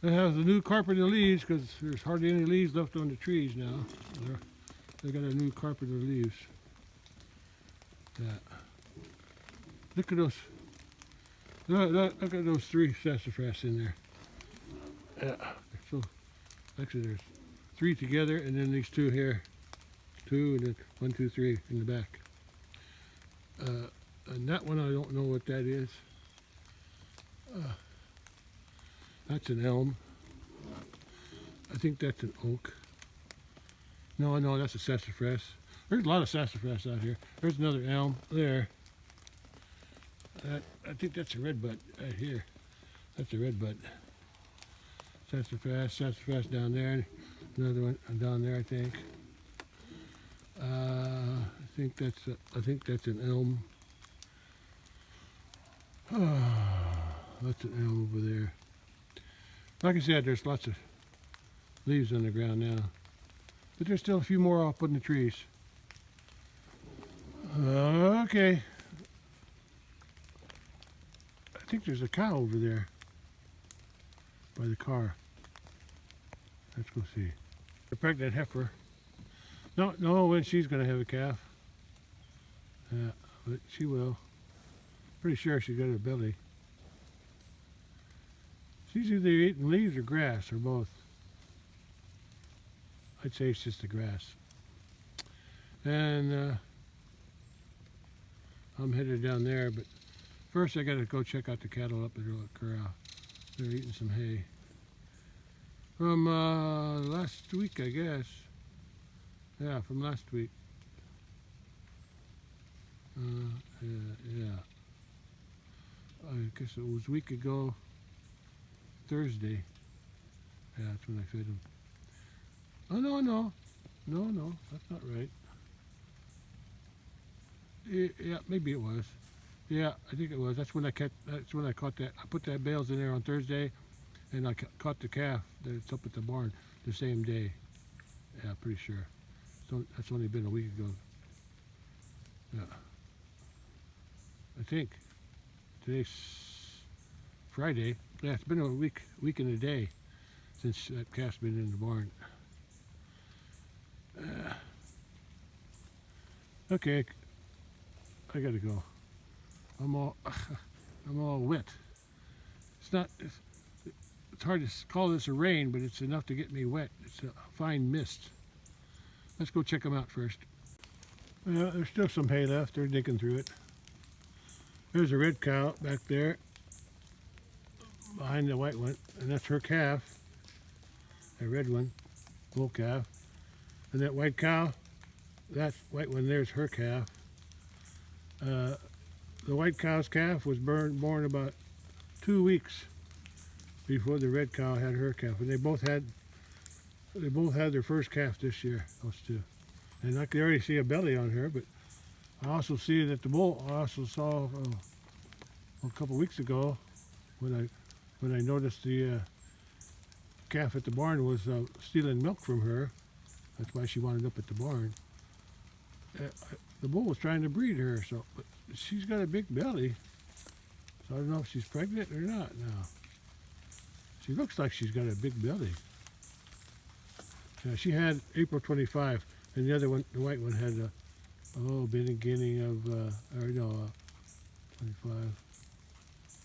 They have the new carpet of leaves, because there's hardly any leaves left on the trees now. They got a new carpet of leaves. Yeah. Look at those. Look at those 3 sassafras in there. Yeah. So actually, there's 3 together, and then these 2 here. 2, and then 1, 2, 3 in the back. And that one, I don't know what that is. That's an elm. I think that's an oak. No, that's a sassafras. There's a lot of sassafras out here. There's another elm there. I think that's a redbud right here. That's a redbud. Sassafras down there. Another one down there, I think. I think that's an elm. That's an elm over there. Like I said, there's lots of leaves on the ground now, but there's still a few more up in the trees. Okay. I think there's a cow over there by the car. Let's go see. A pregnant heifer. No, when she's going to have a calf. Yeah, but she will. Pretty sure she's got a belly. She's either eating leaves or grass, or both. I'd say it's just the grass. And I'm headed down there, but first I gotta go check out the cattle up at the corral. They're eating some hay. From last week, I guess. Yeah, from last week. Yeah. I guess it was a week ago, Thursday. Yeah, that's when I fed them. Oh, no, that's not right. Yeah, maybe it was. Yeah, I think it was. That's when I caught that. I put that bales in there on Thursday, and I caught the calf that's up at the barn the same day. Yeah, pretty sure. So that's only been a week ago. Yeah. I think today's Friday. Yeah, it's been a week and a day since that calf's been in the barn. Okay, I gotta go. I'm all wet. It's hard to call this a rain, but it's enough to get me wet. It's a fine mist. Let's go check them out first. Yeah, there's still some hay left. They're digging through it. There's a red cow back there behind the white one, and that's her calf. A red one, bull calf. And that white cow, that white one there's her calf. The white cow's calf was born about 2 weeks before the red cow had her calf, and they both had their first calf this year, those 2. And I can already see a belly on her, but I also see that the bull. I also saw a couple weeks ago when I noticed the calf at the barn was stealing milk from her. That's why she wound up at the barn. The bull was trying to breed her, but she's got a big belly. So I don't know if she's pregnant or not now. She looks like she's got a big belly. She had April 25, and the other one, the white one, had beginning of 25,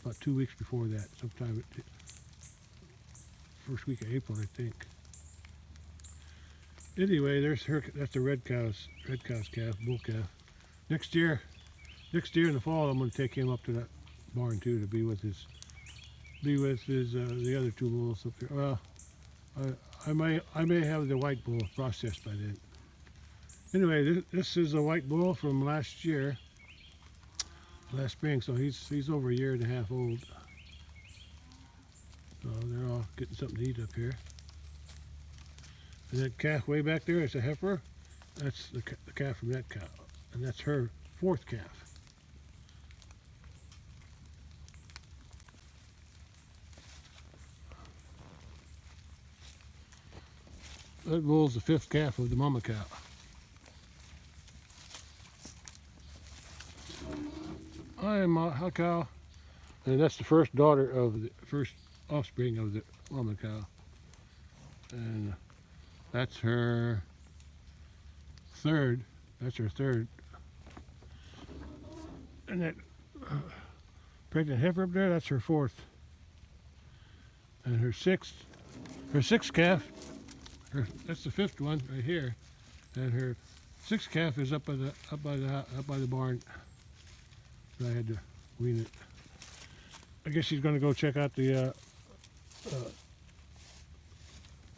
about 2 weeks before that, sometime first week of April, I think. Anyway, that's the red cow's calf, bull calf. Next year in the fall, I'm going to take him up to that barn too to be with his the other 2 bulls up there. Well, I may have the white bull processed by then. Anyway, this is a white bull from last spring, so he's over a year and a half old. So they're all getting something to eat up here. And that calf way back there is a heifer. That's the calf from that cow, and that's her 4th calf. That bull's the 5th calf of the mama cow. I am a cow, and that's the first daughter of the first offspring of the mama cow. And that's her third. That's her third. And that pregnant heifer up there, that's her 4th. And her 6th calf, that's the 5th one right here. And her 6th calf is up by the barn. I had to wean it. I guess she's going to go check out the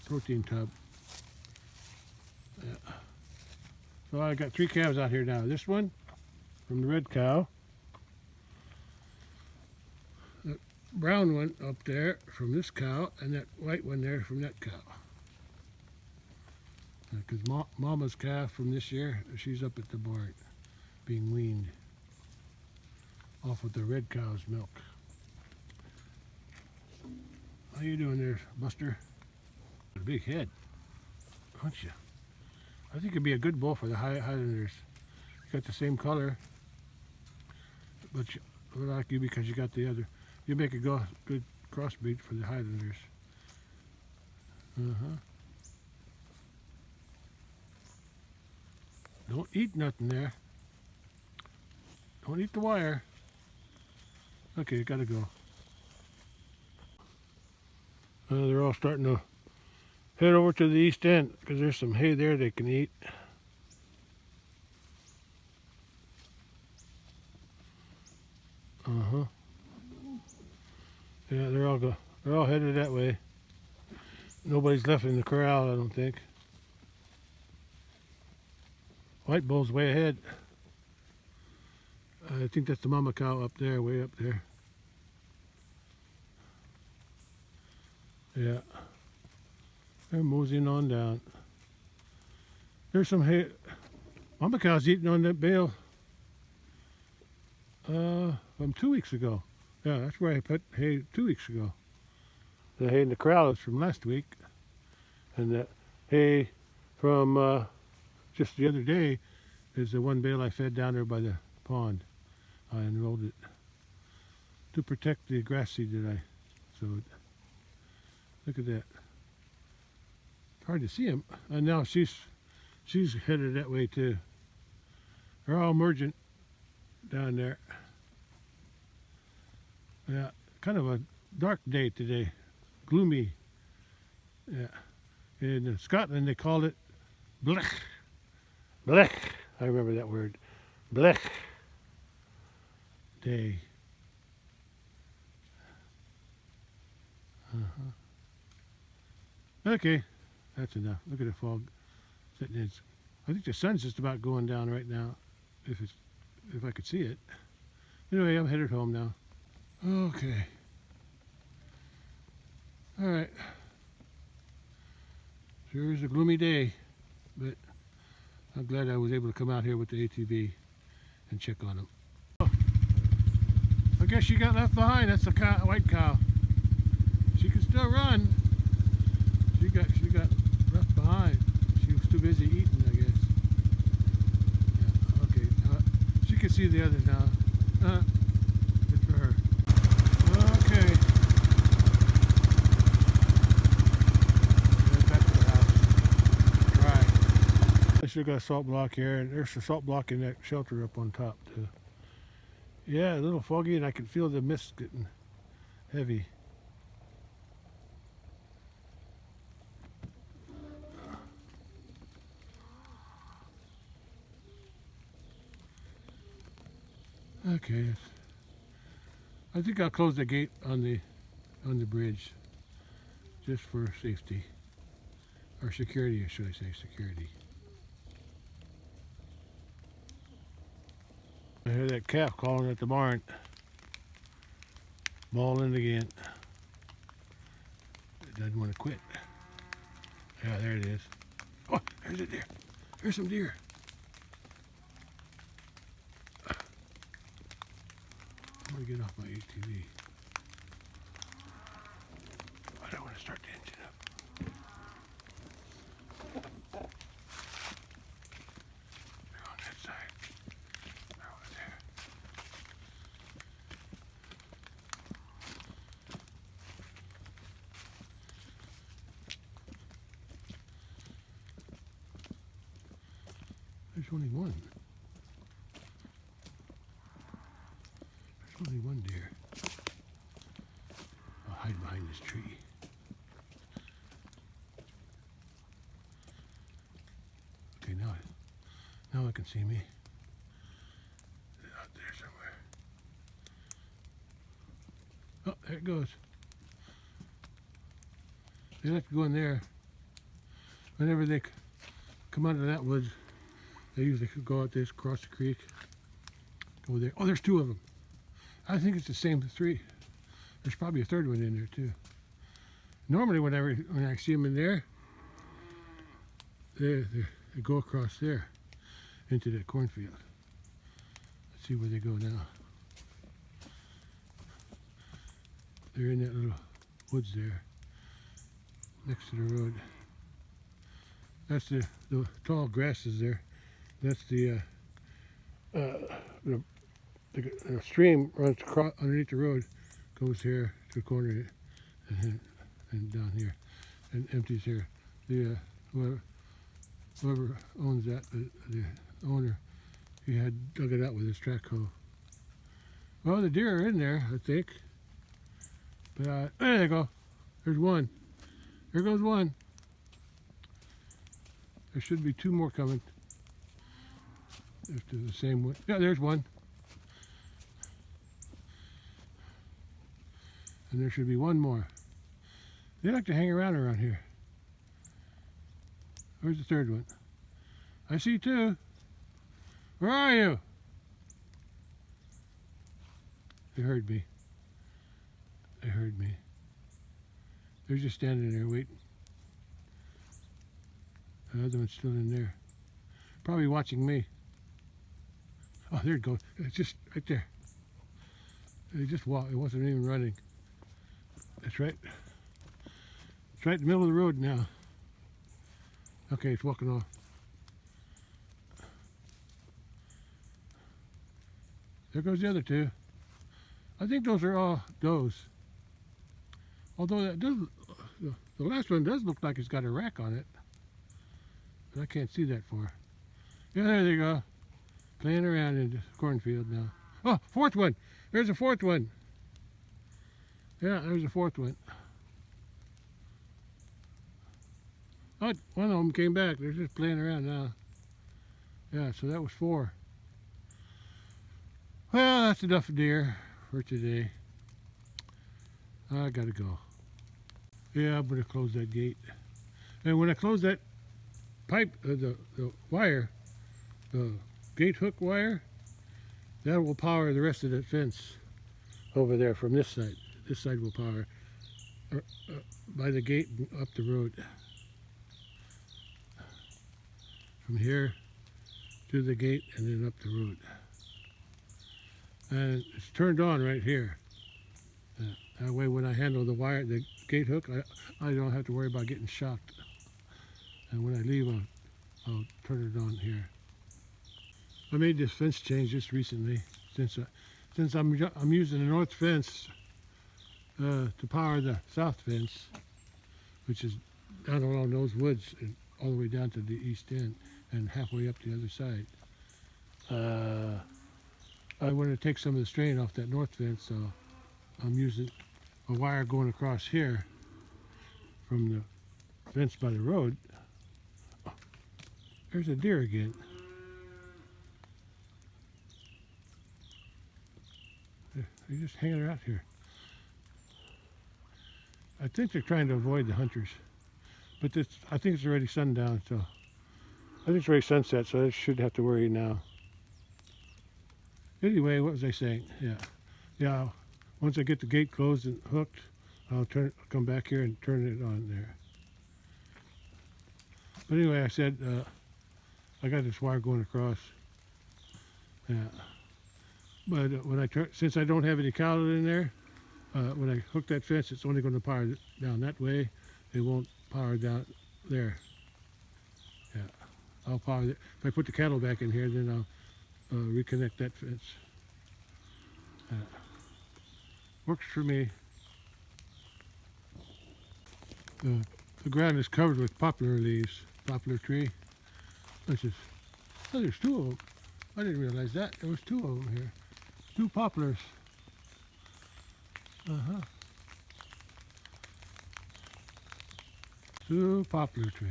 protein tub. Yeah. So I got 3 calves out here now. This one from the red cow. The brown one up there from this cow, and that white one there from that cow. Because Mama's calf from this year, she's up at the barn being weaned off of the red cow's milk. How you doing there, Buster? A big head, aren't you? I think it'd be a good bull for the Highlanders. You got the same color, but I like you because you got the other. You make a good crossbreed for the Highlanders. Don't eat nothing there. Don't eat the wire. Okay, gotta go. They're all starting to head over to the east end because there's some hay there they can eat. Yeah, they're all headed that way. Nobody's left in the corral, I don't think. White bull's way ahead. I think that's the mama cow up there, way up there. Yeah. They're moseying on down. There's some hay. Mama cow's eating on that bale from 2 weeks ago. Yeah, that's where I put hay 2 weeks ago. The hay in the corral is from last week. And the hay from just the other day is the one bale I fed down there by the pond. I enrolled it to protect the grass seed that I sowed. Look at that. It's hard to see him. And now she's headed that way too. They're all merging down there. Yeah, kind of a dark day today. Gloomy. Yeah. In Scotland they called it blech. Blech. I remember that word. Blech day. Okay, that's enough. Look at the fog setting in. I think the sun's just about going down right now, if I could see it. Anyway, I'm headed home now. Okay. All right. Sure is a gloomy day, but I'm glad I was able to come out here with the ATV and check on them. Oh, I guess she got left behind. That's the white cow. She can still run. She got left behind. She was too busy eating, I guess. Yeah, okay. She can see the others now. Good for her. Okay. Back to the house. Right. I still got a salt block here, and there's a salt block in that shelter up on top too. Yeah, a little foggy, and I can feel the mist getting heavy. Okay, I think I'll close the gate on the bridge just for safety, or security, or should I say security. I hear that calf calling at the barn, bawling again. It doesn't want to quit. Yeah, there it is. Oh, there's a deer. There's some deer. I'm going to get off my ATV. I don't want to start the engine up. There's only one. There's only one deer. I'll hide behind this tree. Okay, now I can see me. They're out there somewhere. Oh, there it goes. They like to go in there. Whenever they come out of that woods, they usually go out this, across the creek, go there. Oh, there's two of them. I think it's the same three. There's probably a third one in there too. Normally, when I see them in there, they go across there into that cornfield. Let's see where they go now. They're in that little woods there, next to the road. That's the tall grasses there. That's the stream runs across underneath the road, goes here to the corner and down here, and empties here. The whoever owns that, the owner, he had dug it out with his track hoe. Well, the deer are in there, I think. But there they go. There's one. There goes one. There should be two more coming. If they're the same one. Yeah, there's one. And there should be one more. They like to hang around here. Where's the third one? I see two. Where are you? They heard me. They heard me. They're just standing there waiting. The other one's still in there. Probably watching me. Oh, there it goes. It's just right there. It just walked. It wasn't even running. It's right. It's right in the middle of the road now. Okay, it's walking off. There goes the other two. I think those are all does. Although that does, the last one does look like it's got a rack on it. But I can't see that far. Yeah, there they go. Playing around in the cornfield now. Oh, fourth one. There's a fourth one. Yeah, there's a fourth one. Oh, one of them came back. They're just playing around now. Yeah, so that was 4. Well, that's enough deer for today. I gotta go. Yeah, I'm gonna close that gate. And when I close that pipe, the wire, the gate hook wire, that will power the rest of that fence over there from this side. This side will power by the gate and up the road. From here to the gate and then up the road. And it's turned on right here. That way when I handle the wire, the gate hook, I don't have to worry about getting shocked. And when I leave, I'll turn it on here. I made this fence change just recently, since I'm using the north fence to power the south fence, which is down along those woods and all the way down to the east end and halfway up the other side. I want to take some of the strain off that north fence, so I'm using a wire going across here from the fence by the road. Oh, there's a deer again. They're just hanging out here. I think they're trying to avoid the hunters, but I think it's already sundown, so I think it's already sunset, so I shouldn't have to worry now. Anyway, what was I saying? Yeah. Once I get the gate closed and hooked, I'll come back here and turn it on there. But anyway, I said I got this wire going across. Yeah. But since I don't have any cattle in there, when I hook that fence, it's only going to power down that way. It won't power down there. Yeah. I'll power it. If I put the cattle back in here, then I'll reconnect that fence. Works for me. The ground is covered with poplar leaves, poplar tree. Let's just Oh, there's two of them. I didn't realize that. There was two of them here. Two poplars. Uh-huh. Two poplar trees.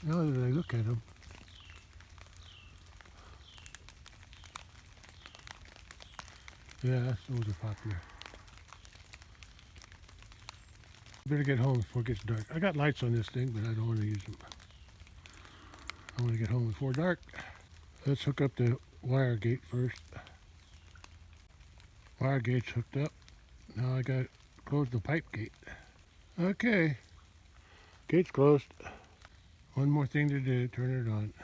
Now that I look at them, yeah, those are poplar. Better get home before it gets dark. I got lights on this thing, but I don't want to use them. I want to get home before dark. Let's hook up the wire gate first. Wire gate's hooked up. Now I got to close the pipe gate. Okay, gate's closed. One more thing to do, turn it on.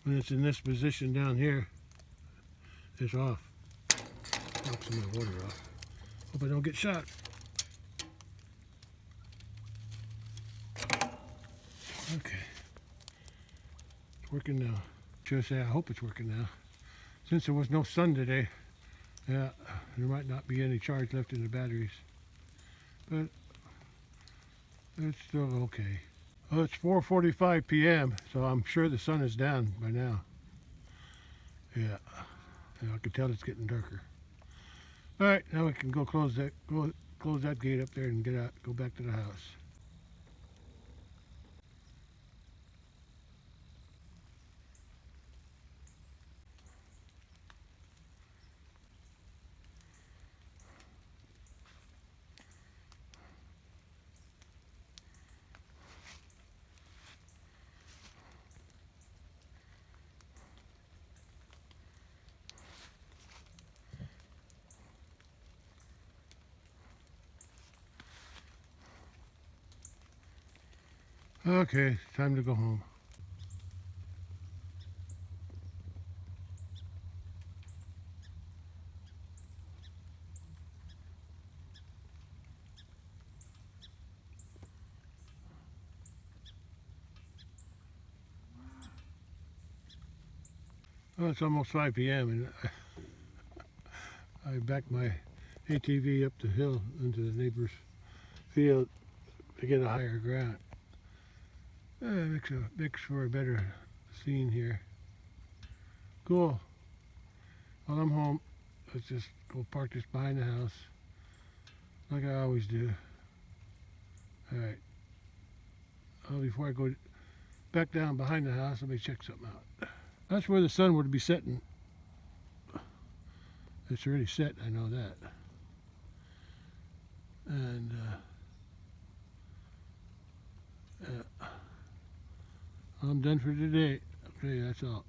When it's in this position down here, it's off. Knocks my water off. Hope I don't get shot. Okay. It's working now. Should say I hope it's working now. Since there was no sun today, yeah, there might not be any charge left in the batteries. But it's still okay. Well, it's 4:45 p.m., so I'm sure the sun is down by now. Yeah, I can tell it's getting darker. All right, now we can go close that gate up there and get out, go back to the house. Okay, time to go home. Oh, it's almost 5 p.m. and I backed my ATV up the hill into the neighbor's field to get a higher ground. Makes for a better scene here. Cool. While I'm home, let's just go park this behind the house, like I always do. All right. Before I go back down behind the house, let me check something out. That's where the sun would be setting. It's already set, I know that. And I'm done for today. Okay, that's all.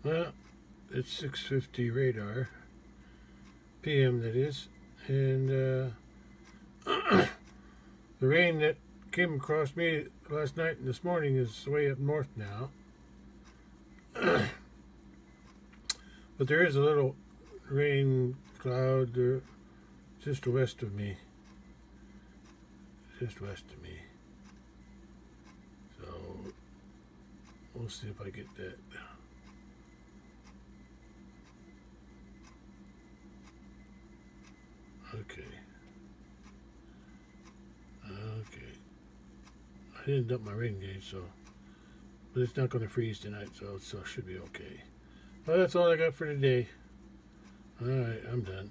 Well, it's 6:50 radar, PM that is, and the rain that came across me last night and this morning is way up north now. But there is a little rain cloud just west of me. just west of me. So we'll see if I get that. Okay. Okay. I didn't dump my rain gauge, so, but it's not going to freeze tonight, so it should be okay. Well, that's all I got for today. All right, I'm done.